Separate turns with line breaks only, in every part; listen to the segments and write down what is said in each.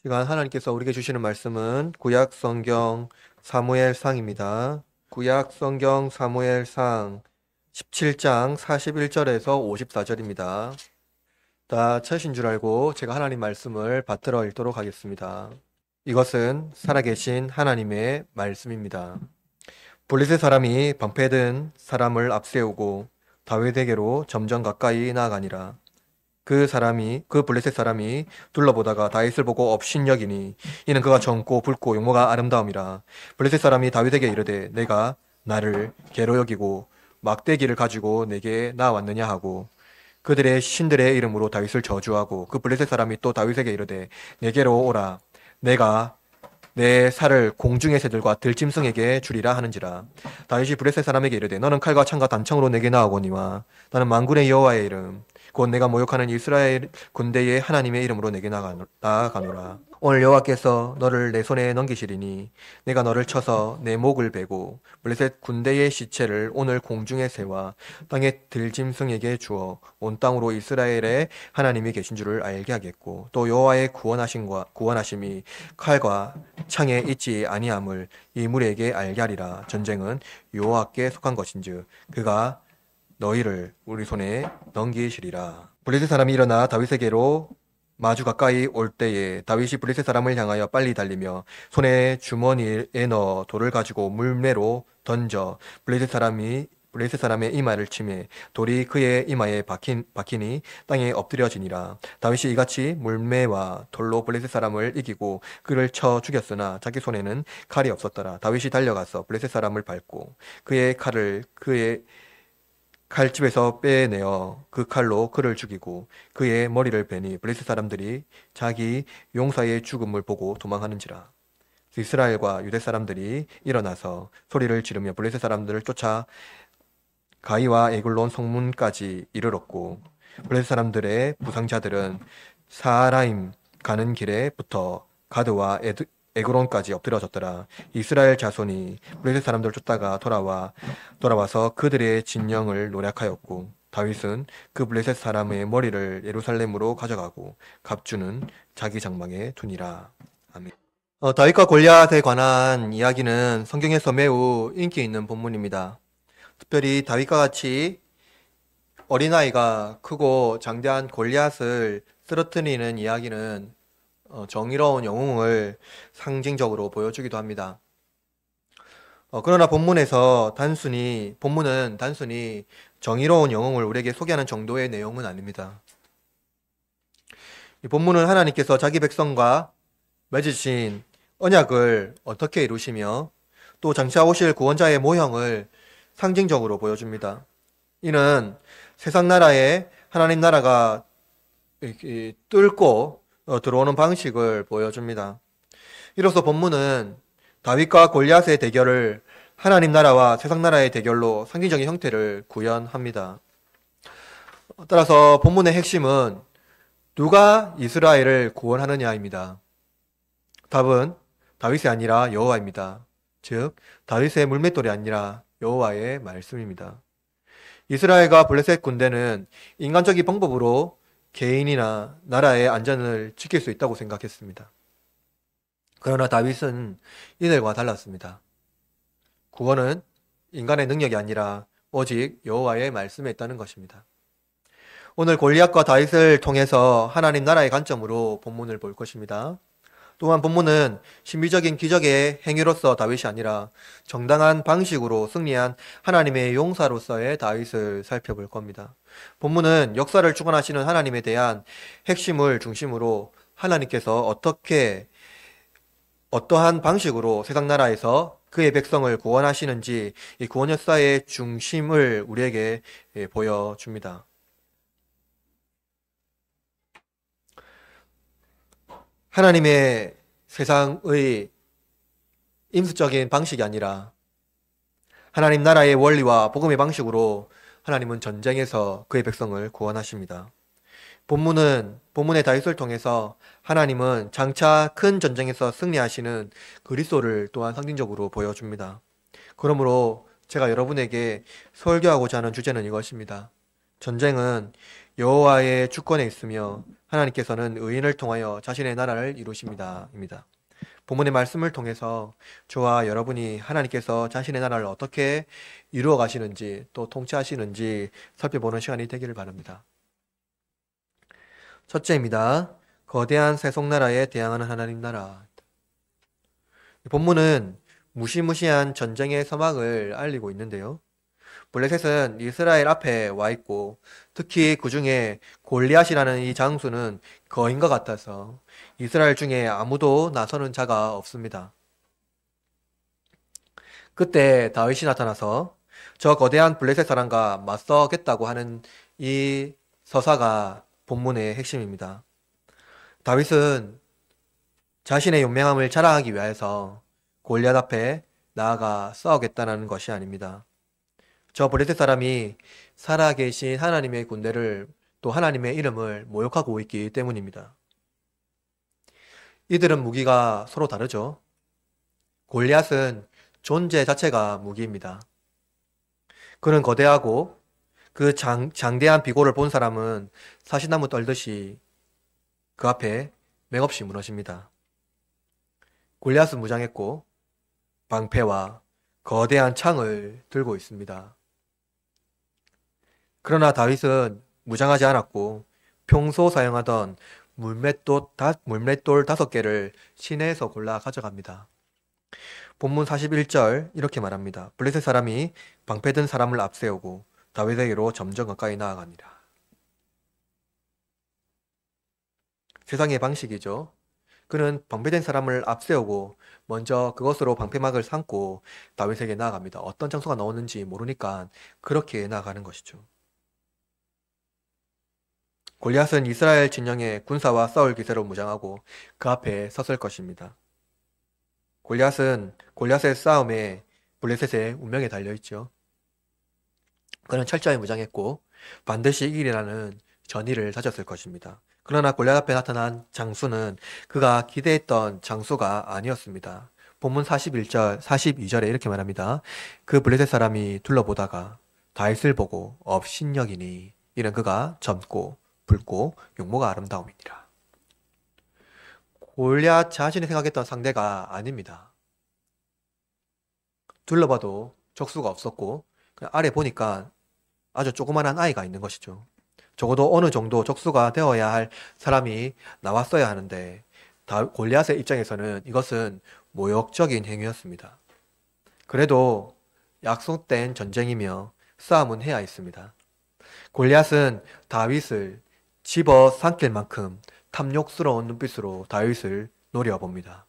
시간 하나님께서 우리에게 주시는 말씀은 구약 성경 사무엘상입니다. 구약 성경 사무엘상 17장 41절에서 54절입니다. 다 찾으신 줄 알고 제가 하나님 말씀을 받들어 읽도록 하겠습니다. 이것은 살아계신 하나님의 말씀입니다. 블레셋 사람이 방패든 사람을 앞세우고 다윗에게로 점점 가까이 나아가니라. 그 블레셋 사람이 둘러보다가 다윗을 보고 업신여기니 이는 그가 젊고 붉고 용모가 아름다움이라. 블레셋 사람이 다윗에게 이르되 내가 나를 개로 여기고 막대기를 가지고 내게 나왔느냐 하고 그들의 신들의 이름으로 다윗을 저주하고 그 블레셋 사람이 또 다윗에게 이르되 내게로 오라 내가 내 살을 공중의 새들과 들짐승에게 주리라 하는지라. 다윗이 블레셋 사람에게 이르되 너는 칼과 창과 단창으로 내게 나아오거니와 나는 만군의 여호와의 이름 곧 내가 모욕하는 이스라엘 군대의 하나님의 이름으로 내게 나아가노라. 오늘 여호와께서 너를 내 손에 넘기시리니 내가 너를 쳐서 내 목을 베고 블레셋 군대의 시체를 오늘 공중의 새와 땅의 들짐승에게 주어 온 땅으로 이스라엘의 하나님이 계신 줄을 알게 하겠고 또 여호와의 구원하심이 칼과 창에 있지 아니함을 이 무리에게 알게 하리라. 전쟁은 여호와께 속한 것인즉 그가 너희를 우리 손에 넘기시리라. 블레셋 사람이 일어나 다윗에게로 마주 가까이 올 때에 다윗이 블레셋 사람을 향하여 빨리 달리며 손에 주머니에 넣어 돌을 가지고 물매로 던져 블레셋 사람의 이마를 치매 돌이 그의 이마에 박히니 땅에 엎드려지니라. 다윗이 이같이 물매와 돌로 블레셋 사람을 이기고 그를 쳐 죽였으나 자기 손에는 칼이 없었더라. 다윗이 달려가서 블레셋 사람을 밟고 그의 칼을 그의 칼집에서 빼내어 그 칼로 그를 죽이고 그의 머리를 베니 블레셋 사람들이 자기 용사의 죽음을 보고 도망하는지라. 이스라엘과 유대 사람들이 일어나서 소리를 지르며 블레셋 사람들을 쫓아 가이와 에글론 성문까지 이르렀고 블레셋 사람들의 부상자들은 사라임 가는 길에 붙어 가드와 에그론까지 엎드려졌더라. 이스라엘 자손이 블레셋 사람들을 쫓다가 돌아와서 그들의 진영을 노략하였고 다윗은 그 블레셋 사람의 머리를 예루살렘으로 가져가고 갑주는 자기 장막에 두니라. 아멘. 다윗과 골리앗에 관한 이야기는 성경에서 매우 인기 있는 본문입니다. 특별히 다윗과 같이 어린아이가 크고 장대한 골리앗을 쓰러뜨리는 이야기는 정의로운 영웅을 상징적으로 보여주기도 합니다. 그러나 본문은 단순히 정의로운 영웅을 우리에게 소개하는 정도의 내용은 아닙니다. 이 본문은 하나님께서 자기 백성과 맺으신 언약을 어떻게 이루시며 또 장차 오실 구원자의 모형을 상징적으로 보여줍니다. 이는 세상 나라에 하나님 나라가 뚫고 들어오는 방식을 보여줍니다. 이로써 본문은 다윗과 골리앗의 대결을 하나님 나라와 세상 나라의 대결로 상징적인 형태를 구현합니다. 따라서 본문의 핵심은 누가 이스라엘을 구원하느냐입니다. 답은 다윗이 아니라 여호와입니다. 즉 다윗의 물맷돌이 아니라 여호와의 말씀입니다. 이스라엘과 블레셋 군대는 인간적인 방법으로 개인이나 나라의 안전을 지킬 수 있다고 생각했습니다. 그러나 다윗은 이들과 달랐습니다. 구원은 인간의 능력이 아니라 오직 여호와의 말씀에 있다는 것입니다. 오늘 골리앗과 다윗을 통해서 하나님 나라의 관점으로 본문을 볼 것입니다. 또한 본문은 신비적인 기적의 행위로서 다윗이 아니라 정당한 방식으로 승리한 하나님의 용사로서의 다윗을 살펴볼 겁니다. 본문은 역사를 주관하시는 하나님에 대한 핵심을 중심으로 하나님께서 어떠한 방식으로 세상 나라에서 그의 백성을 구원하시는지 이 구원 역사의 중심을 우리에게 보여줍니다. 하나님의 세상의 임수적인 방식이 아니라 하나님 나라의 원리와 복음의 방식으로 하나님은 전쟁에서 그의 백성을 구원하십니다. 본문의 다윗을 통해서 하나님은 장차 큰 전쟁에서 승리하시는 그리스도를 또한 상징적으로 보여줍니다. 그러므로 제가 여러분에게 설교하고자 하는 주제는 이것입니다. 전쟁은 여호와의 주권에 있으며 하나님께서는 의인을 통하여 자신의 나라를 이루십니다. 입니다. 본문의 말씀을 통해서 저와 여러분이 하나님께서 자신의 나라를 어떻게 이루어 가시는지 또 통치하시는지 살펴보는 시간이 되기를 바랍니다. 첫째입니다. 거대한 세속나라에 대항하는 하나님 나라. 본문은 무시무시한 전쟁의 서막을 알리고 있는데요. 블레셋은 이스라엘 앞에 와 있고 특히 그 중에 골리앗이라는 이 장수는 거인과 같아서 이스라엘 중에 아무도 나서는 자가 없습니다. 그때 다윗이 나타나서 저 거대한 블레셋 사람과 맞서겠다고 하는 이 서사가 본문의 핵심입니다. 다윗은 자신의 용맹함을 자랑하기 위해서 골리앗 앞에 나아가 싸우겠다는 것이 아닙니다. 저 블레셋 사람이 살아계신 하나님의 군대를 또 하나님의 이름을 모욕하고 있기 때문입니다. 이들은 무기가 서로 다르죠. 골리앗은 존재 자체가 무기입니다. 그는 거대하고 그 장대한 비골을 본 사람은 사시나무 떨듯이 그 앞에 맥없이 무너집니다. 골리앗은 무장했고 방패와 거대한 창을 들고 있습니다. 그러나 다윗은 무장하지 않았고 평소 사용하던 물맷돌 5개를 시내에서 골라 가져갑니다. 본문 41절 이렇게 말합니다. 블레셋 사람이 방패 든 사람을 앞세우고 다윗에게로 점점 가까이 나아갑니다. 세상의 방식이죠. 그는 방패된 사람을 앞세우고 먼저 그것으로 방패막을 삼고 다윗에게 나아갑니다. 어떤 장소가 나오는지 모르니까 그렇게 나아가는 것이죠. 골리앗은 이스라엘 진영의 군사와 싸울 기세로 무장하고 그 앞에 섰을 것입니다. 골리앗의 싸움에 블레셋의 운명에 달려있죠. 그는 철저히 무장했고 반드시 이기리라는 전의를 다졌을 것입니다. 그러나 골리앗 앞에 나타난 장수는 그가 기대했던 장수가 아니었습니다. 본문 42절에 이렇게 말합니다. 그 블레셋 사람이 둘러보다가 다윗을 보고 업신여기니 이는 그가 젊고 붉고 용모가 아름다움이니라. 골리앗 자신이 생각했던 상대가 아닙니다. 둘러봐도 적수가 없었고 그냥 아래 보니까 아주 조그만한 아이가 있는 것이죠. 적어도 어느 정도 적수가 되어야 할 사람이 나왔어야 하는데 골리앗의 입장에서는 이것은 모욕적인 행위였습니다. 그래도 약속된 전쟁이며 싸움은 해야 했습니다. 골리앗은 다윗을 집어삼킬 만큼 탐욕스러운 눈빛으로 다윗을 노려봅니다.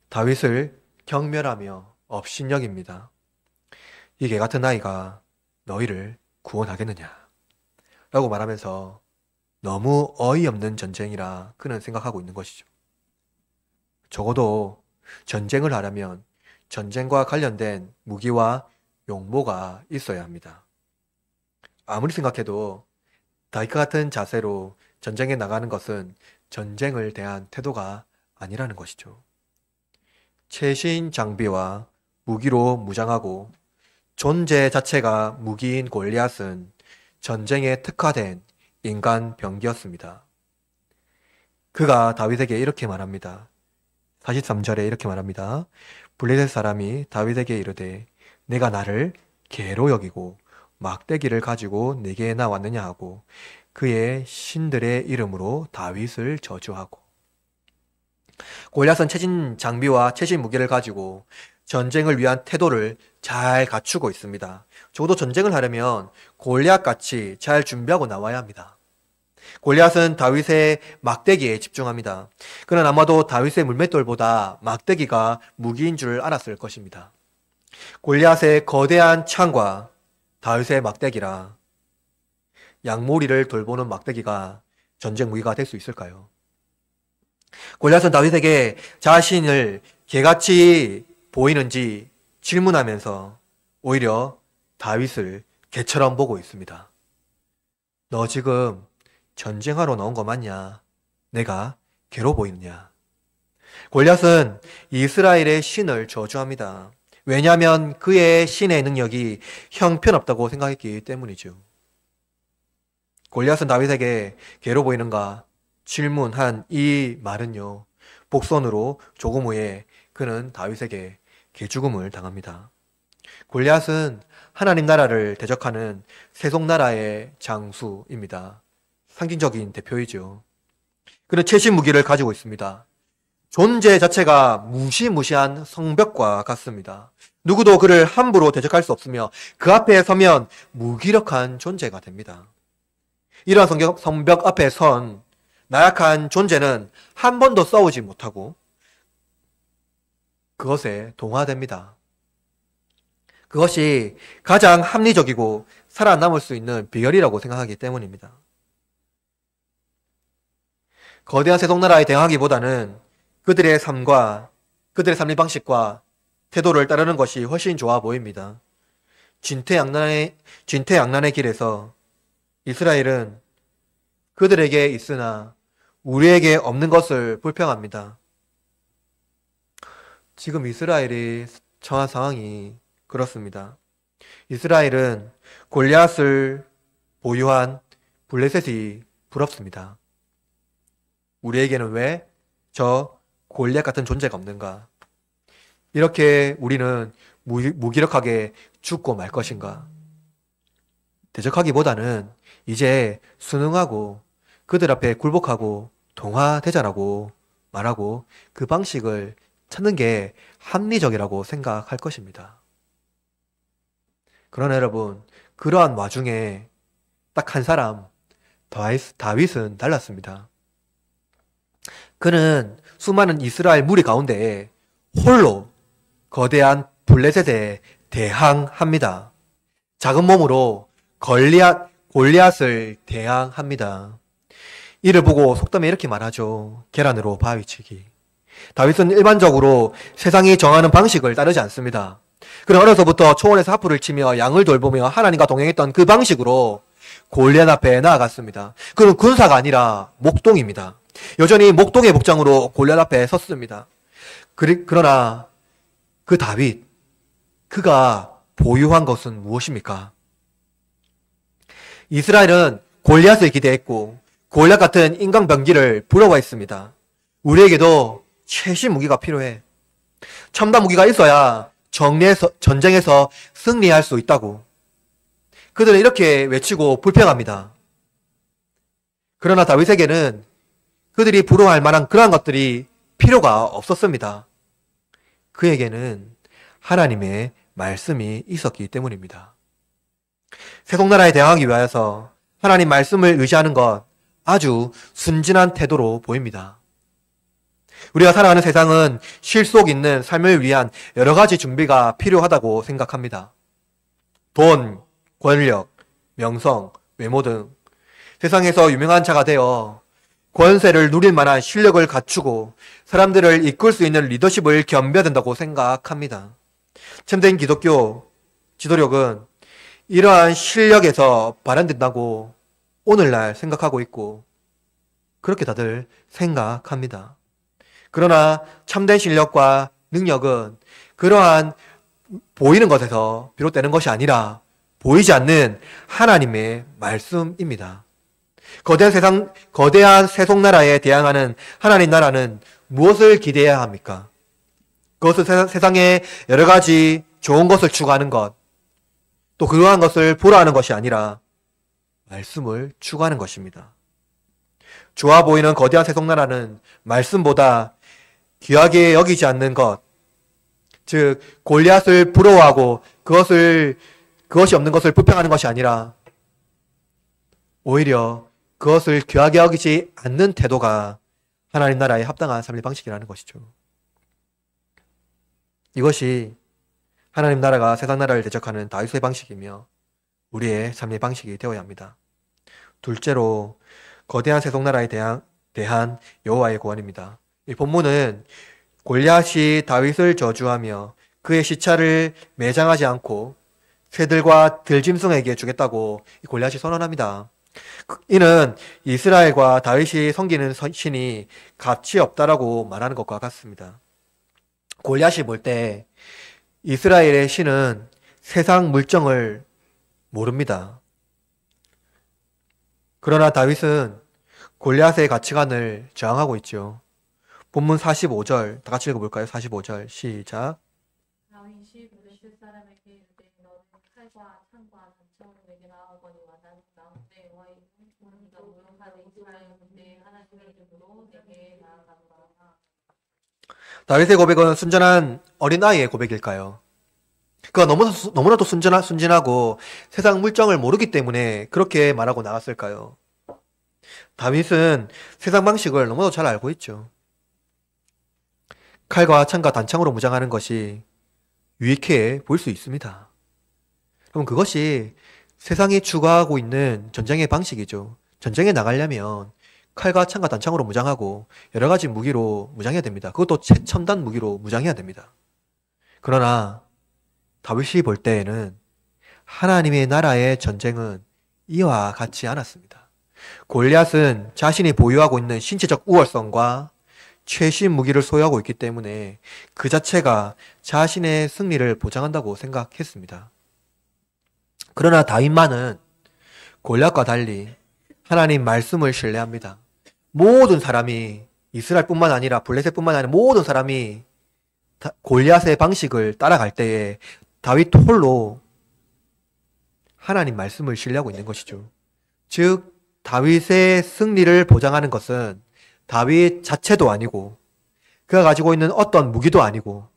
다윗을 경멸하며 업신여깁니다. 이 개같은 아이가 너희를 구원하겠느냐 라고 말하면서 너무 어이없는 전쟁이라 그는 생각하고 있는 것이죠. 적어도 전쟁을 하려면 전쟁과 관련된 무기와 용모가 있어야 합니다. 아무리 생각해도 다윗과 같은 자세로 전쟁에 나가는 것은 전쟁을 대한 태도가 아니라는 것이죠. 최신 장비와 무기로 무장하고 존재 자체가 무기인 골리앗은 전쟁에 특화된 인간 병기였습니다. 그가 다윗에게 이렇게 말합니다. 43절에 이렇게 말합니다. 블레셋 사람이 다윗에게 이르되 내가 나를 개로 여기고 막대기를 가지고 내게 나왔느냐 하고 그의 신들의 이름으로 다윗을 저주하고. 골리앗은 최신 장비와 최신 무기를 가지고 전쟁을 위한 태도를 잘 갖추고 있습니다. 적어도 전쟁을 하려면 골리앗같이 잘 준비하고 나와야 합니다. 골리앗은 다윗의 막대기에 집중합니다. 그는 아마도 다윗의 물맷돌보다 막대기가 무기인 줄 알았을 것입니다. 골리앗의 거대한 창과 다윗의 막대기라 양모리를 돌보는 막대기가 전쟁 무기가 될 수 있을까요? 골리앗은 다윗에게 자신을 개같이 보이는지 질문하면서 오히려 다윗을 개처럼 보고 있습니다. 너 지금 전쟁하러 나온 거 맞냐? 내가 개로 보이느냐? 골리앗은 이스라엘의 신을 저주합니다. 왜냐하면 그의 신의 능력이 형편없다고 생각했기 때문이죠. 골리앗은 다윗에게 개로 보이는가? 질문한 이 말은요, 복선으로 조금 후에 그는 다윗에게 개죽음을 당합니다. 골리앗은 하나님 나라를 대적하는 세속나라의 장수입니다. 상징적인 대표이죠. 그는 최신 무기를 가지고 있습니다. 존재 자체가 무시무시한 성벽과 같습니다. 누구도 그를 함부로 대적할 수 없으며 그 앞에 서면 무기력한 존재가 됩니다. 이러한 성벽 앞에 선 나약한 존재는 한 번도 싸우지 못하고 그것에 동화됩니다. 그것이 가장 합리적이고 살아남을 수 있는 비결이라고 생각하기 때문입니다. 거대한 세속나라에 대항하기보다는 그들의 삶의 방식과 태도를 따르는 것이 훨씬 좋아 보입니다. 진퇴양난의 길에서 이스라엘은 그들에게 있으나 우리에게 없는 것을 불평합니다. 지금 이스라엘이 처한 상황이 그렇습니다. 이스라엘은 골리앗을 보유한 블레셋이 부럽습니다. 우리에게는 왜 저 골리앗 같은 존재가 없는가? 이렇게 우리는 무기력하게 죽고 말 것인가? 대적하기보다는 이제 순응하고 그들 앞에 굴복하고 동화되자라고 말하고 그 방식을 찾는 게 합리적이라고 생각할 것입니다. 그러나 여러분, 그러한 와중에 딱 한 사람, 다윗은 달랐습니다. 그는 수많은 이스라엘 무리 가운데 홀로 거대한 블레셋에 대항합니다. 작은 몸으로 골리앗을 대항합니다. 이를 보고 속담에 이렇게 말하죠. 계란으로 바위치기. 다윗은 일반적으로 세상이 정하는 방식을 따르지 않습니다. 그는 어려서부터 초원에서 하프를 치며 양을 돌보며 하나님과 동행했던 그 방식으로 골리앗 앞에 나아갔습니다. 그는 군사가 아니라 목동입니다. 여전히 목동의 복장으로 골리앗 앞에 섰습니다. 그러나 그 다윗, 그가 보유한 것은 무엇입니까? 이스라엘은 골리앗을 기대했고 골리앗 같은 인간병기를 부러워했습니다. 우리에게도 최신 무기가 필요해. 첨단 무기가 있어야 전쟁에서 승리할 수 있다고. 그들은 이렇게 외치고 불평합니다. 그러나 다윗에게는 그들이 부러워할 만한 그러한 것들이 필요가 없었습니다. 그에게는 하나님의 말씀이 있었기 때문입니다. 세속나라에 대항하기 위하여서 하나님 말씀을 의지하는 것 아주 순진한 태도로 보입니다. 우리가 살아가는 세상은 실속 있는 삶을 위한 여러 가지 준비가 필요하다고 생각합니다. 돈, 권력, 명성, 외모 등 세상에서 유명한 자가 되어 권세를 누릴 만한 실력을 갖추고 사람들을 이끌 수 있는 리더십을 겸비해야 된다고 생각합니다. 참된 기독교 지도력은 이러한 실력에서 발현된다고 오늘날 생각하고 있고 그렇게 다들 생각합니다. 그러나 참된 실력과 능력은 그러한 보이는 것에서 비롯되는 것이 아니라 보이지 않는 하나님의 말씀입니다. 거대한 세속나라에 대항하는 하나님 나라는 무엇을 기대해야 합니까? 그것은 세상에 여러 가지 좋은 것을 추구하는 것, 또 그러한 것을 보러 하는 것이 아니라 말씀을 추구하는 것입니다. 좋아 보이는 거대한 세속나라는 말씀보다 귀하게 여기지 않는 것, 즉 골리앗을 부러워하고 그것이 없는 것을 불평하는 것이 아니라 오히려 그것을 귀하게 여기지 않는 태도가 하나님 나라에 합당한 삶의 방식이라는 것이죠. 이것이 하나님 나라가 세상 나라를 대적하는 다윗의 방식이며 우리의 삶의 방식이 되어야 합니다. 둘째로 거대한 세속 나라에 대한 여호와의 구원입니다. 이 본문은 골리앗이 다윗을 저주하며 그의 시차를 매장하지 않고 새들과 들짐승에게 주겠다고 골리앗이 선언합니다. 이는 이스라엘과 다윗이 섬기는 신이 가치 없다라고 말하는 것과 같습니다. 골리앗이 볼 때 이스라엘의 신은 세상 물정을 모릅니다. 그러나 다윗은 골리앗의 가치관을 저항하고 있죠. 본문 45절 다 같이 읽어볼까요? 45절 시작.
다윗이 블레셋 사람에게 이르되 너는 칼과 창과 단창으로 내게 나아오거니와 나는 가운데 여호와의 네가 모욕하는 이스라엘 군대의 하나님의 이름으로 내게 나아가노라.
다윗의 고백은 순전한 어린아이의 고백일까요? 그가 너무나도 순진하고 세상 물정을 모르기 때문에 그렇게 말하고 나갔을까요? 다윗은 세상 방식을 너무도 잘 알고 있죠. 칼과 창과 단창으로 무장하는 것이 유익해 보일 수 있습니다. 그럼 그것이 세상이 추구하고 있는 전쟁의 방식이죠. 전쟁에 나가려면 칼과 창과 단창으로 무장하고 여러 가지 무기로 무장해야 됩니다. 그것도 최첨단 무기로 무장해야 됩니다. 그러나 다윗이 볼 때에는 하나님의 나라의 전쟁은 이와 같지 않았습니다. 골리앗은 자신이 보유하고 있는 신체적 우월성과 최신 무기를 소유하고 있기 때문에 그 자체가 자신의 승리를 보장한다고 생각했습니다. 그러나 다윗만은 골리앗과 달리 하나님 말씀을 신뢰합니다. 모든 사람이 이스라엘뿐만 아니라 블레셋뿐만 아니라 모든 사람이 골리앗의 방식을 따라갈 때에 다윗 홀로 하나님 말씀을 신뢰하고 있는 것이죠. 즉 다윗의 승리를 보장하는 것은 다윗 자체도 아니고 그가 가지고 있는 어떤 무기도 아니고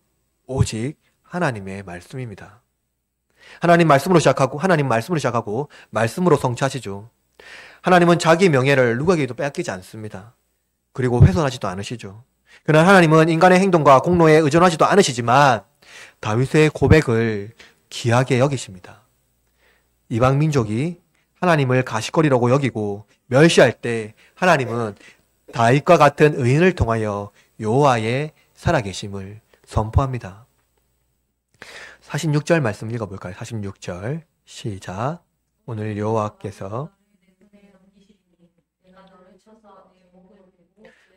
오직 하나님의 말씀입니다. 하나님 말씀으로 시작하고 말씀으로 성취하시죠. 하나님은 자기 명예를 누구에게도 빼앗기지 않습니다. 그리고 훼손하지도 않으시죠. 그러나 하나님은 인간의 행동과 공로에 의존하지도 않으시지만 다윗의 고백을 귀하게 여기십니다. 이방 민족이 하나님을 가시거리라고 여기고 멸시할 때 하나님은 다윗과 같은 의인을 통하여 여호와의 살아계심을 선포합니다. 46절 말씀 읽어볼까요? 46절 시작. 오늘 여호와께서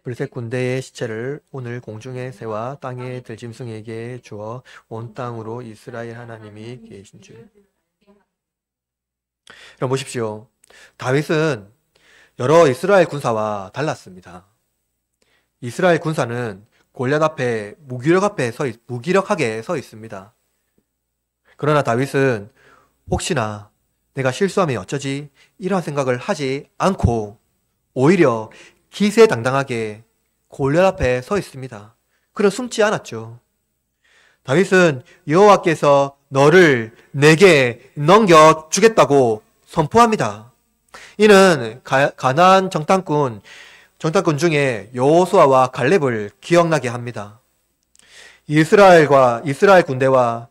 블레셋 군대의 시체를 오늘 공중의 새와 땅의 들짐승에게 주어 온 땅으로 이스라엘 하나님이 계신 줄. 여러분 보십시오. 다윗은 여러 이스라엘 군사와 달랐습니다. 이스라엘 군사는 골리앗 앞에 무기력하게 서 있습니다. 그러나 다윗은 혹시나 내가 실수하면 어쩌지? 이런 생각을 하지 않고 오히려 기세당당하게 골리앗 앞에 서 있습니다. 그는 숨지 않았죠. 다윗은 여호와께서 너를 내게 넘겨주겠다고 선포합니다. 이는 가나안 정탐꾼 중에 여호수아와 갈렙을 기억나게 합니다. 이스라엘 군대와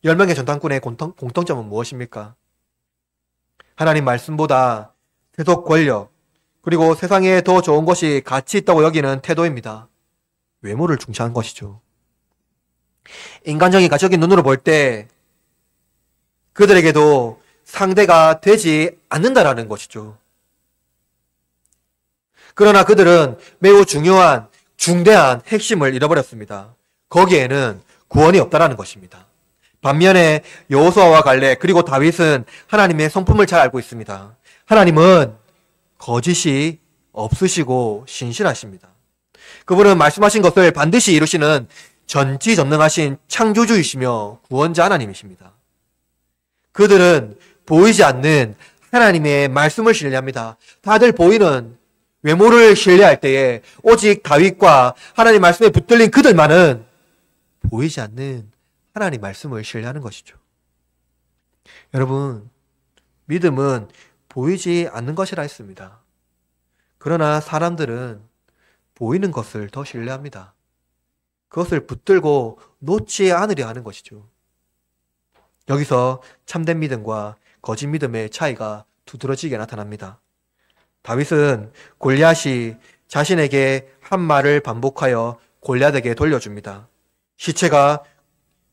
10명의 정탐꾼의 공통점은 무엇입니까? 하나님 말씀보다 세속 권력, 그리고 세상에 더 좋은 것이 가치 있다고 여기는 태도입니다. 외모를 중시한 것이죠. 인간적인 가치적인 눈으로 볼 때 그들에게도 상대가 되지 않는다라는 것이죠. 그러나 그들은 매우 중대한 핵심을 잃어버렸습니다. 거기에는 구원이 없다라는 것입니다. 반면에 여호수아와 갈렙 그리고 다윗은 하나님의 성품을 잘 알고 있습니다. 하나님은 거짓이 없으시고 신실하십니다. 그분은 말씀하신 것을 반드시 이루시는 전지전능하신 창조주이시며 구원자 하나님이십니다. 그들은 보이지 않는 하나님의 말씀을 신뢰합니다. 다들 보이는 외모를 신뢰할 때에 오직 다윗과 하나님 말씀에 붙들린 그들만은 보이지 않는 하나님 말씀을 신뢰하는 것이죠. 여러분, 믿음은 보이지 않는 것이라 했습니다. 그러나 사람들은 보이는 것을 더 신뢰합니다. 그것을 붙들고 놓지 않으려 하는 것이죠. 여기서 참된 믿음과 거짓 믿음의 차이가 두드러지게 나타납니다. 다윗은 골리앗이 자신에게 한 말을 반복하여 골리앗에게 돌려줍니다. 시체가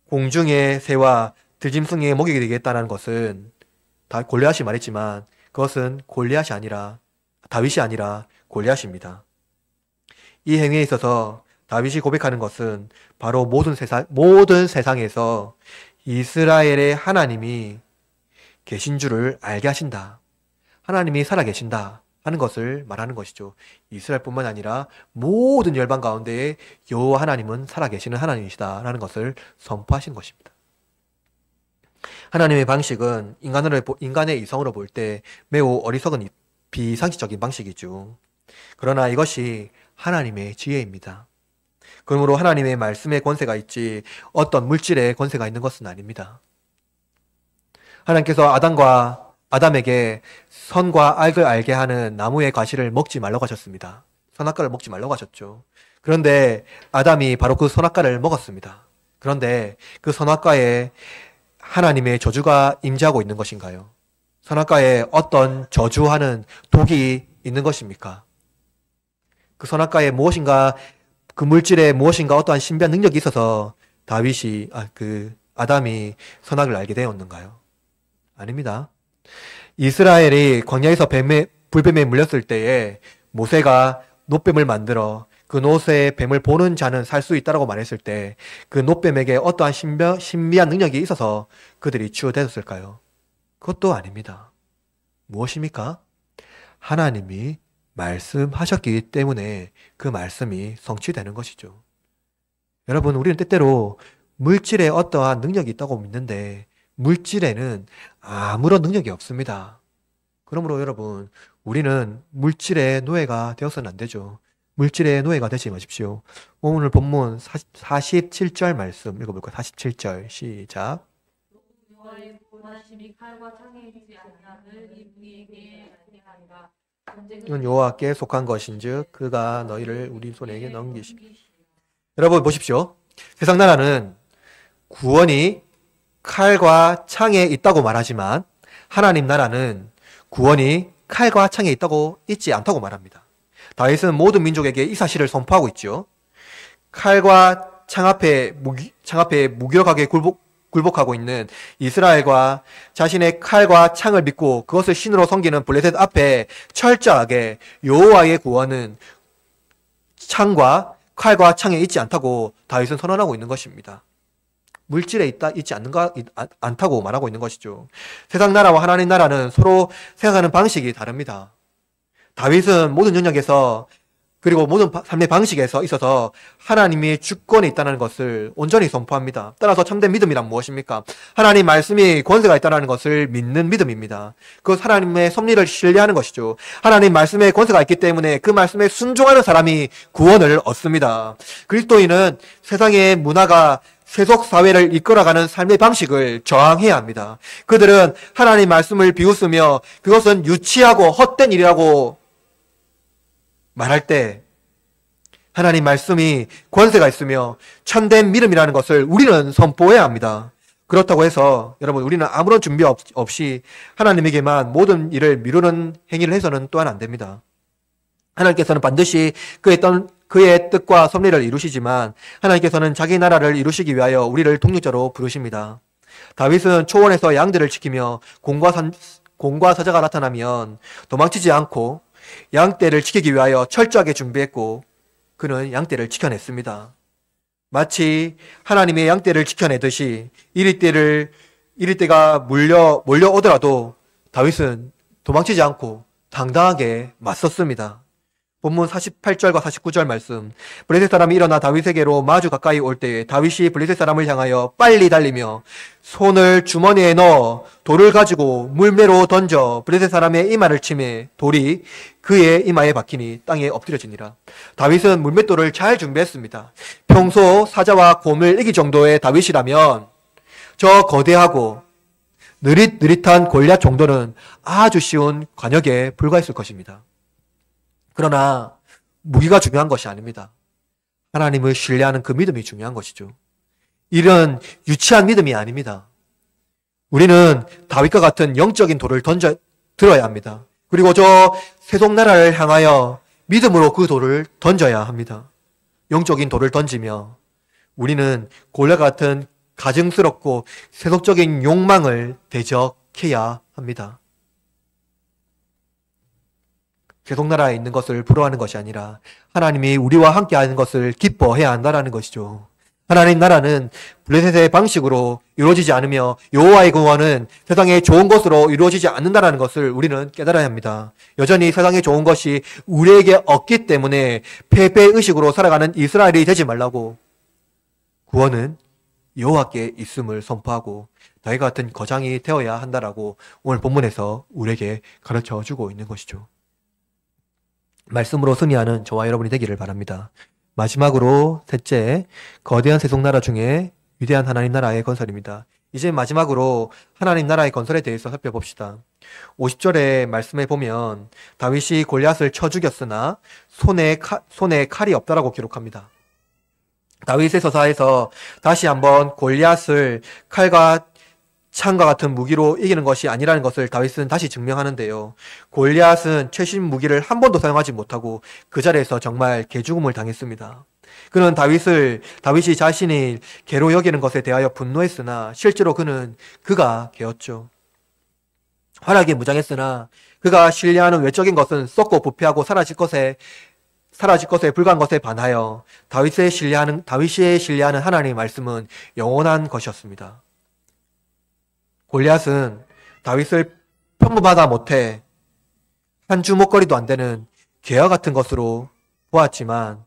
공중의 새와 들짐승의 먹이게 되겠다는 것은 다 골리앗이 말했지만 그것은 다윗이 아니라 골리앗입니다. 이 행위에 있어서 다윗이 고백하는 것은 바로 모든 세상에서 이스라엘의 하나님이 계신 줄을 알게 하신다. 하나님이 살아계신다. 하는 것을 말하는 것이죠. 이스라엘뿐만 아니라 모든 열방 가운데에 여호와 하나님은 살아계시는 하나님이시다라는 것을 선포하신 것입니다. 하나님의 방식은 인간의 이성으로 볼 때 매우 어리석은 비상식적인 방식이죠. 그러나 이것이 하나님의 지혜입니다. 그러므로 하나님의 말씀의 권세가 있지 어떤 물질의 권세가 있는 것은 아닙니다. 하나님께서 아담에게 선과 악을 알게 하는 나무의 과실을 먹지 말라고 하셨습니다. 선악과를 먹지 말라고 하셨죠. 그런데 아담이 바로 그 선악과를 먹었습니다. 그런데 그 선악과에 하나님의 저주가 임재하고 있는 것인가요? 선악과에 어떤 저주하는 독이 있는 것입니까? 그 선악과에 무엇인가, 그 물질에 무엇인가 어떠한 신비한 능력이 있어서 아담이 선악을 알게 되었는가요? 아닙니다. 이스라엘이 광야에서 불뱀에 물렸을 때에 모세가 놋뱀을 만들어 그 놋에 뱀을 보는 자는 살 수 있다라고 말했을 때 그 놋뱀에게 어떠한 신비한 능력이 있어서 그들이 치유되었을까요? 그것도 아닙니다. 무엇입니까? 하나님이 말씀하셨기 때문에 그 말씀이 성취되는 것이죠. 여러분, 우리는 때때로 물질에 어떠한 능력이 있다고 믿는데 물질에는 아무런 능력이 없습니다. 그러므로 여러분, 우리는 물질의 노예가 되어서는 안 되죠. 물질의 노예가 되지 마십시오. 오늘 본문 47절 말씀 읽어볼까요? 47절 시작.
여호와의 구원하심이 칼과 창에 있지 아니함을 이 무리에게 알게 하리라.
이건 여호와께 속한 것인즉 그가 너희를 우리 손에게 넘기시니. 여러분 보십시오. 세상 나라는 구원이 칼과 창에 있다고 말하지만 하나님 나라는 구원이 칼과 창에 있다고 있지 않다고 말합니다. 다윗은 모든 민족에게 이 사실을 선포하고 있죠. 칼과 창 앞에 무기력하게 굴복하고 있는 이스라엘과 자신의 칼과 창을 믿고 그것을 신으로 섬기는 블레셋 앞에 철저하게 여호와의 구원은 칼과 창에 있지 않다고 다윗은 선언하고 있는 것입니다. 물질에 있지 않다고 말하고 있는 것이죠. 세상 나라와 하나님 나라는 서로 생각하는 방식이 다릅니다. 다윗은 모든 영역에서 그리고 모든 삶의 방식에서 있어서 하나님이 주권에 있다는 것을 온전히 선포합니다. 따라서 참된 믿음이란 무엇입니까? 하나님 말씀이 권세가 있다는 것을 믿는 믿음입니다. 그 하나님의 섭리를 신뢰하는 것이죠. 하나님 말씀에 권세가 있기 때문에 그 말씀에 순종하는 사람이 구원을 얻습니다. 그리스도인은 세상의 문화가 세속 사회를 이끌어가는 삶의 방식을 저항해야 합니다. 그들은 하나님 말씀을 비웃으며 그것은 유치하고 헛된 일이라고 말할 때 하나님 말씀이 권세가 있으며 참된 믿음이라는 것을 우리는 선포해야 합니다. 그렇다고 해서 여러분, 우리는 아무런 준비 없이 하나님에게만 모든 일을 미루는 행위를 해서는 또한 안 됩니다. 하나님께서는 반드시 그의 뜻과 섭리를 이루시지만 하나님께서는 자기 나라를 이루시기 위하여 우리를 동력자로 부르십니다. 다윗은 초원에서 양들을 지키며 공과 사자가 나타나면 도망치지 않고 양떼를 지키기 위하여 철저하게 준비했고 그는 양떼를 지켜냈습니다. 마치 하나님의 양떼를 지켜내듯이 이리떼가 몰려오더라도 다윗은 도망치지 않고 당당하게 맞섰습니다. 본문 48절과 49절 말씀. 블레셋 사람이 일어나 다윗에게로 마주 가까이 올 때에 다윗이 블레셋 사람을 향하여 빨리 달리며 손을 주머니에 넣어 돌을 가지고 물매로 던져 블레셋 사람의 이마를 치매 돌이 그의 이마에 박히니 땅에 엎드려지니라. 다윗은 물맷돌을 잘 준비했습니다. 평소 사자와 곰을 이길 정도의 다윗이라면 저 거대하고 느릿느릿한 골리앗 정도는 아주 쉬운 관역에 불과했을 것입니다. 그러나 무기가 중요한 것이 아닙니다. 하나님을 신뢰하는 그 믿음이 중요한 것이죠. 이런 유치한 믿음이 아닙니다. 우리는 다윗과 같은 영적인 돌을 들어야 합니다. 그리고 저 세속나라를 향하여 믿음으로 그 돌을 던져야 합니다. 영적인 돌을 던지며 우리는 골리앗 같은 가증스럽고 세속적인 욕망을 대적해야 합니다. 세속나라에 있는 것을 부러워하는 것이 아니라 하나님이 우리와 함께하는 것을 기뻐해야 한다는 것이죠. 하나님 나라는 블레셋의 방식으로 이루어지지 않으며 여호와의 구원은 세상의 좋은 것으로 이루어지지 않는다는 것을 우리는 깨달아야 합니다. 여전히 세상의 좋은 것이 우리에게 없기 때문에 패배의식으로 살아가는 이스라엘이 되지 말라고, 구원은 여호와께 있음을 선포하고 너희가 같은 거장이 되어야 한다라고 오늘 본문에서 우리에게 가르쳐주고 있는 것이죠. 말씀으로 승리하는 저와 여러분이 되기를 바랍니다. 마지막으로 셋째, 거대한 세속나라 중에 위대한 하나님 나라의 건설입니다. 이제 마지막으로 하나님 나라의 건설에 대해서 살펴봅시다. 50절의 말씀에 보면 다윗이 골리앗을 쳐 죽였으나 손에 칼이 없다라고 기록합니다. 다윗의 서사에서 다시 한번 골리앗을 칼과 창과 같은 무기로 이기는 것이 아니라는 것을 다윗은 다시 증명하는데요. 골리앗은 최신 무기를 한 번도 사용하지 못하고 그 자리에서 정말 개죽음을 당했습니다. 그는 다윗이 자신이 개로 여기는 것에 대하여 분노했으나 실제로 그가 개였죠. 활약이 무장했으나 그가 신뢰하는 외적인 것은 썩고 부패하고 사라질 것에 불과한 것에 반하여 다윗이 신뢰하는 하나님의 말씀은 영원한 것이었습니다. 골리앗은 다윗을 평범하다 못해 한 주먹거리도 안 되는 개와 같은 것으로 보았지만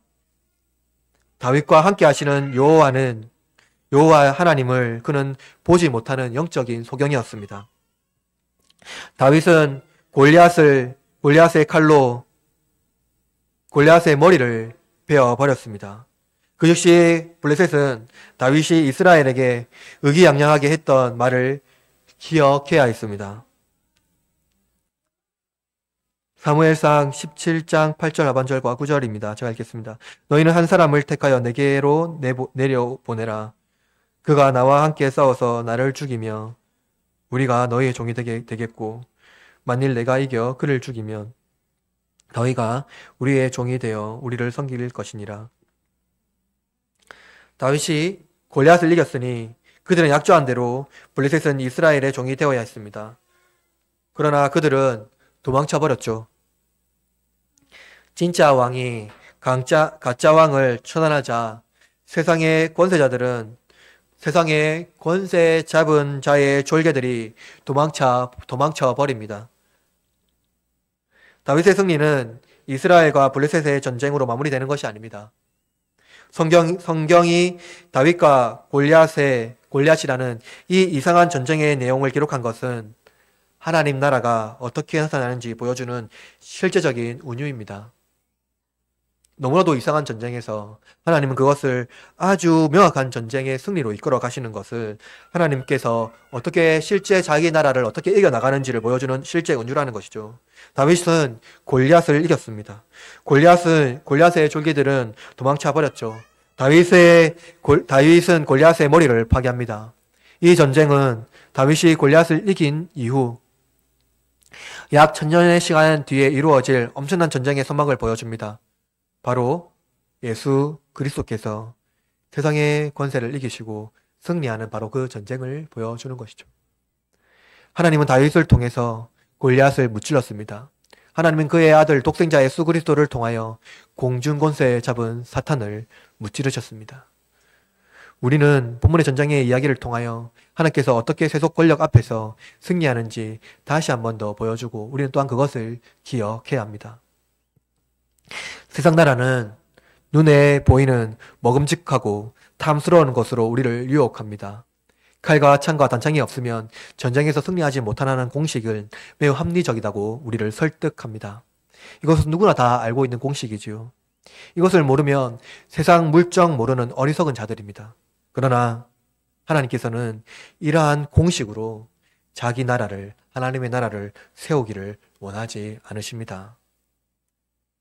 다윗과 함께 하시는 여호와 하나님을 그는 보지 못하는 영적인 소경이었습니다. 다윗은 골리앗의 칼로 골리앗의 머리를 베어 버렸습니다. 그 역시 블레셋은 다윗이 이스라엘에게 의기양양하게 했던 말을 기억해야 했습니다. 사무엘상 17장 8절 하반절과 9절입니다. 제가 읽겠습니다. 너희는 한 사람을 택하여 내게로 내려보내라. 그가 나와 함께 싸워서 나를 죽이며 우리가 너희의 종이 되겠고 만일 내가 이겨 그를 죽이면 너희가 우리의 종이 되어 우리를 섬길 것이니라. 다윗이 골리앗을 이겼으니 그들은 약조한 대로 블레셋은 이스라엘의 종이 되어야 했습니다. 그러나 그들은 도망쳐버렸죠. 진짜 왕이 가짜 왕을 처단하자 세상의 권세 잡은 자의 졸개들이 도망쳐 버립니다. 다윗의 승리는 이스라엘과 블레셋의 전쟁으로 마무리되는 것이 아닙니다. 성경이 다윗과 골리앗이라는 이 이상한 전쟁의 내용을 기록한 것은 하나님 나라가 어떻게 나타나는지 보여주는 실제적인 운유입니다. 너무나도 이상한 전쟁에서 하나님은 그것을 아주 명확한 전쟁의 승리로 이끌어 가시는 것을 하나님께서 어떻게 실제 자기 나라를 어떻게 이겨나가는지를 보여주는 실제 운유라는 것이죠. 다윗은 골리앗을 이겼습니다. 골리앗의 졸기들은 도망쳐 버렸죠. 다윗은 골리앗의 머리를 파괴합니다. 이 전쟁은 다윗이 골리앗을 이긴 이후 약 1000년의 시간 뒤에 이루어질 엄청난 전쟁의 선막을 보여줍니다. 바로 예수 그리스도께서 세상의 권세를 이기시고 승리하는 바로 그 전쟁을 보여주는 것이죠. 하나님은 다윗을 통해서 골리앗을 무찔렀습니다. 하나님은 그의 아들 독생자 예수 그리스도를 통하여 공중 권세에 잡은 사탄을 무찌르셨습니다. 우리는 본문의 전쟁의 이야기를 통하여 하나님께서 어떻게 세속 권력 앞에서 승리하는지 다시 한 번 더 보여주고 우리는 또한 그것을 기억해야 합니다. 세상 나라는 눈에 보이는 먹음직하고 탐스러운 것으로 우리를 유혹합니다. 칼과 창과 단창이 없으면 전쟁에서 승리하지 못하는 공식은 매우 합리적이라고 우리를 설득합니다. 이것은 누구나 다 알고 있는 공식이지요. 이것을 모르면 세상 물정 모르는 어리석은 자들입니다. 그러나 하나님께서는 이러한 공식으로 자기 나라를, 하나님의 나라를 세우기를 원하지 않으십니다.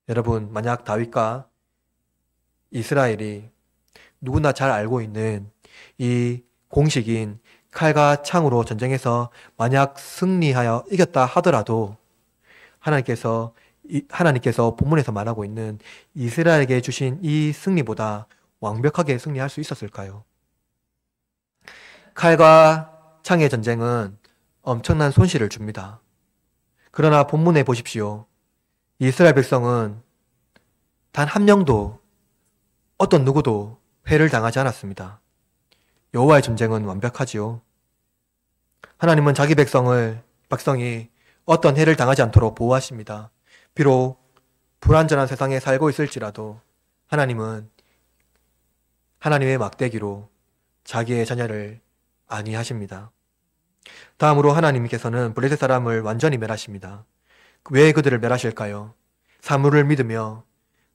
여러분, 만약 다윗과 이스라엘이 누구나 잘 알고 있는 이 공식인 칼과 창으로 전쟁에서 만약 승리하여 이겼다 하더라도 하나님께서 본문에서 말하고 있는 이스라엘에게 주신 이 승리보다 완벽하게 승리할 수 있었을까요? 칼과 창의 전쟁은 엄청난 손실을 줍니다. 그러나 본문에 보십시오. 이스라엘 백성은 단 한 명도, 어떤 누구도 회를 당하지 않았습니다. 여호와의 전쟁은 완벽하지요. 하나님은 자기 백성이 어떤 해를 당하지 않도록 보호하십니다. 비록 불완전한 세상에 살고 있을지라도 하나님은 하나님의 막대기로 자기의 자녀를 안위하십니다. 다음으로 하나님께서는 블레셋 사람을 완전히 멸하십니다. 왜 그들을 멸하실까요? 사물을 믿으며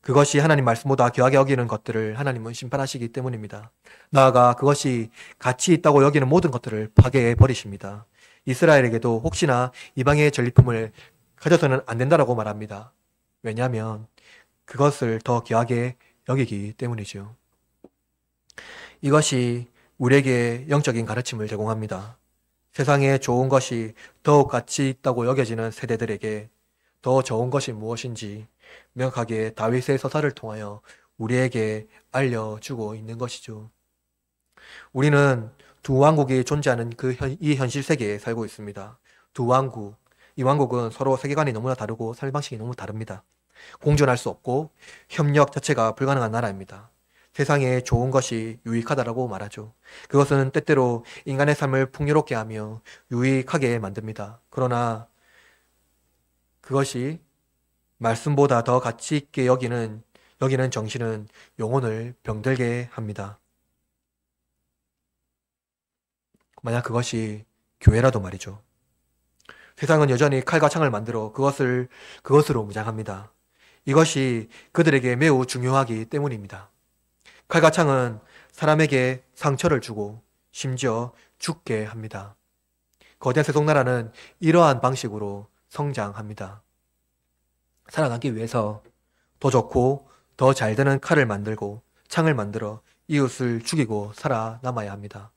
그것이 하나님 말씀보다 귀하게 여기는 것들을 하나님은 심판하시기 때문입니다. 나아가 그것이 가치 있다고 여기는 모든 것들을 파괴해 버리십니다. 이스라엘에게도 혹시나 이방의 전리품을 가져서는 안 된다라고 말합니다. 왜냐하면 그것을 더 귀하게 여기기 때문이죠. 이것이 우리에게 영적인 가르침을 제공합니다. 세상에 좋은 것이 더욱 가치 있다고 여겨지는 세대들에게 더 좋은 것이 무엇인지 명확하게 다윗의 서사를 통하여 우리에게 알려주고 있는 것이죠. 우리는 두 왕국이 존재하는 이 현실 세계에 살고 있습니다. 두 왕국, 이 왕국은 서로 세계관이 너무나 다르고 삶의 방식이 너무 다릅니다. 공존할 수 없고 협력 자체가 불가능한 나라입니다. 세상에 좋은 것이 유익하다라고 말하죠. 그것은 때때로 인간의 삶을 풍요롭게 하며 유익하게 만듭니다. 그러나 그것이 말씀보다 더 가치 있게 여기는 정신은 영혼을 병들게 합니다. 만약 그것이 교회라도 말이죠. 세상은 여전히 칼과 창을 만들어 그것으로 무장합니다. 이것이 그들에게 매우 중요하기 때문입니다. 칼과 창은 사람에게 상처를 주고 심지어 죽게 합니다. 거대한 세속나라는 이러한 방식으로 성장합니다. 살아남기 위해서 더 좋고 더 잘 되는 칼을 만들고 창을 만들어 이웃을 죽이고 살아남아야 합니다.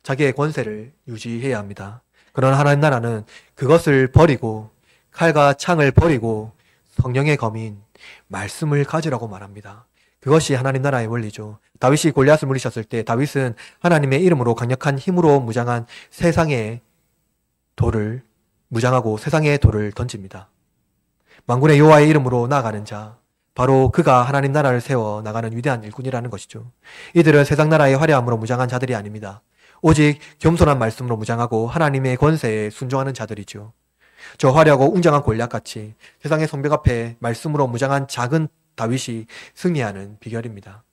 자기의 권세를 유지해야 합니다. 그러나 하나님 나라는 그것을 버리고 칼과 창을 버리고 성령의 검인 말씀을 가지라고 말합니다. 그것이 하나님 나라의 원리죠. 다윗이 골리앗을 물리쳤을 때 다윗은 하나님의 이름으로 강력한 힘으로 무장한 세상의 돌을 무장하고 세상의 돌을 던집니다. 만군의 여호와의 이름으로 나아가는 자, 바로 그가 하나님 나라를 세워 나가는 위대한 일꾼이라는 것이죠. 이들은 세상 나라의 화려함으로 무장한 자들이 아닙니다. 오직 겸손한 말씀으로 무장하고 하나님의 권세에 순종하는 자들이죠. 저 화려하고 웅장한 골리앗같이 세상의 성벽 앞에 말씀으로 무장한 작은 다윗이 승리하는 비결입니다.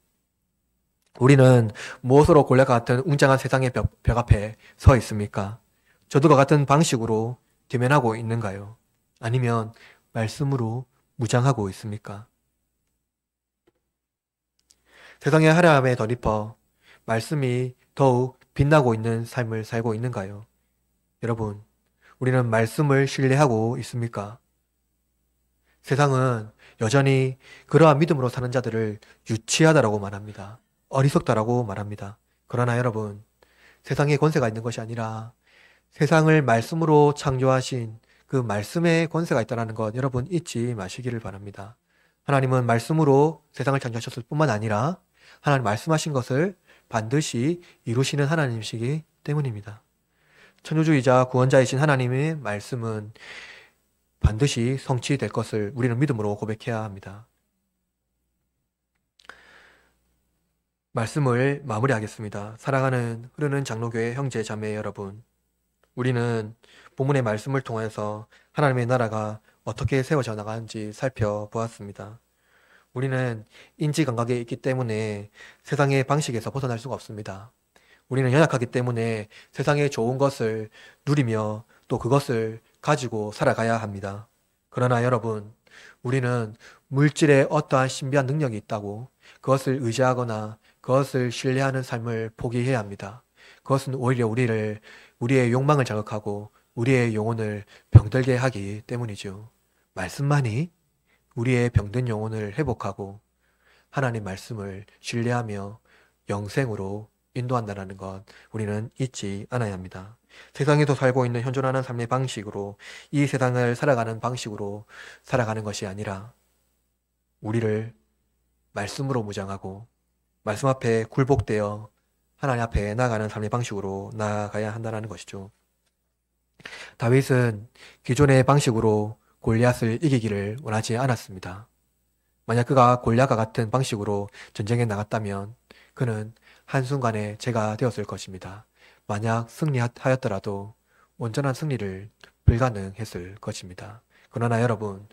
우리는 무엇으로 골리앗과 같은 웅장한 세상의 벽 앞에 서 있습니까? 저들과 같은 방식으로 대면하고 있는가요? 아니면 말씀으로 무장하고 있습니까? 세상의 화려함에 덧입어 말씀이 더욱 빛나고 있는 삶을 살고 있는가요? 여러분, 우리는 말씀을 신뢰하고 있습니까? 세상은 여전히 그러한 믿음으로 사는 자들을 유치하다라고 말합니다. 어리석다라고 말합니다. 그러나 여러분, 세상에 권세가 있는 것이 아니라 세상을 말씀으로 창조하신 그 말씀의 권세가 있다는 것 여러분 잊지 마시기를 바랍니다. 하나님은 말씀으로 세상을 창조하셨을 뿐만 아니라 하나님 말씀하신 것을 반드시 이루시는 하나님이시기 때문입니다. 천주주의자 구원자이신 하나님의 말씀은 반드시 성취될 것을 우리는 믿음으로 고백해야 합니다. 말씀을 마무리하겠습니다. 사랑하는 흐르는 장로교회 형제 자매 여러분, 우리는 본문의 말씀을 통해서 하나님의 나라가 어떻게 세워져 나가는지 살펴보았습니다. 우리는 인지감각에 있기 때문에 세상의 방식에서 벗어날 수가 없습니다. 우리는 연약하기 때문에 세상의 좋은 것을 누리며 또 그것을 가지고 살아가야 합니다. 그러나 여러분, 우리는 물질에 어떠한 신비한 능력이 있다고 그것을 의지하거나 그것을 신뢰하는 삶을 포기해야 합니다. 그것은 오히려 우리의 욕망을 자극하고 우리의 영혼을 병들게 하기 때문이죠. 말씀만이 우리의 병든 영혼을 회복하고 하나님 말씀을 신뢰하며 영생으로 인도한다는 것 우리는 잊지 않아야 합니다. 세상에서 살고 있는 현존하는 삶의 방식으로 이 세상을 살아가는 방식으로 살아가는 것이 아니라 우리를 말씀으로 무장하고 말씀 앞에 굴복되어 하나님 앞에 나아가는 삶의 방식으로 나아가야 한다는 것이죠. 다윗은 기존의 방식으로 골리앗을 이기기를 원하지 않았습니다. 만약 그가 골리앗과 같은 방식으로 전쟁에 나갔다면 그는 한순간에 제가 되었을 것입니다. 만약 승리하였더라도 온전한 승리를 불가능했을 것입니다. 그러나 여러분,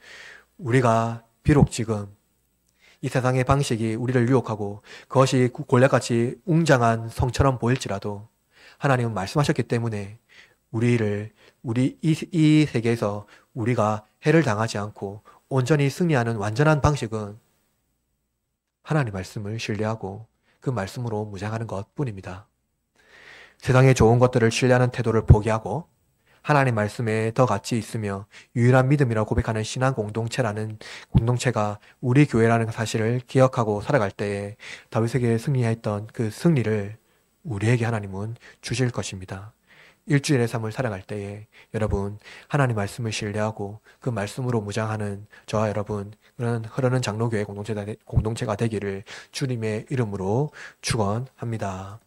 우리가 비록 지금 이 세상의 방식이 우리를 유혹하고 그것이 골략같이 웅장한 성처럼 보일지라도 하나님은 말씀하셨기 때문에 이 세계에서 우리가 해를 당하지 않고 온전히 승리하는 완전한 방식은 하나님 말씀을 신뢰하고 그 말씀으로 무장하는 것 뿐입니다. 세상의 좋은 것들을 신뢰하는 태도를 포기하고 하나님 말씀에 더 같이 있으며 유일한 믿음이라고 고백하는 신앙 공동체가 우리 교회라는 사실을 기억하고 살아갈 때에 다윗에게 승리했던 그 승리를 우리에게 하나님은 주실 것입니다. 일주일의 삶을 살아갈 때에 여러분 하나님 말씀을 신뢰하고 그 말씀으로 무장하는 저와 여러분 그런 흐르는 장로교회 공동체가 되기를 주님의 이름으로 축원합니다.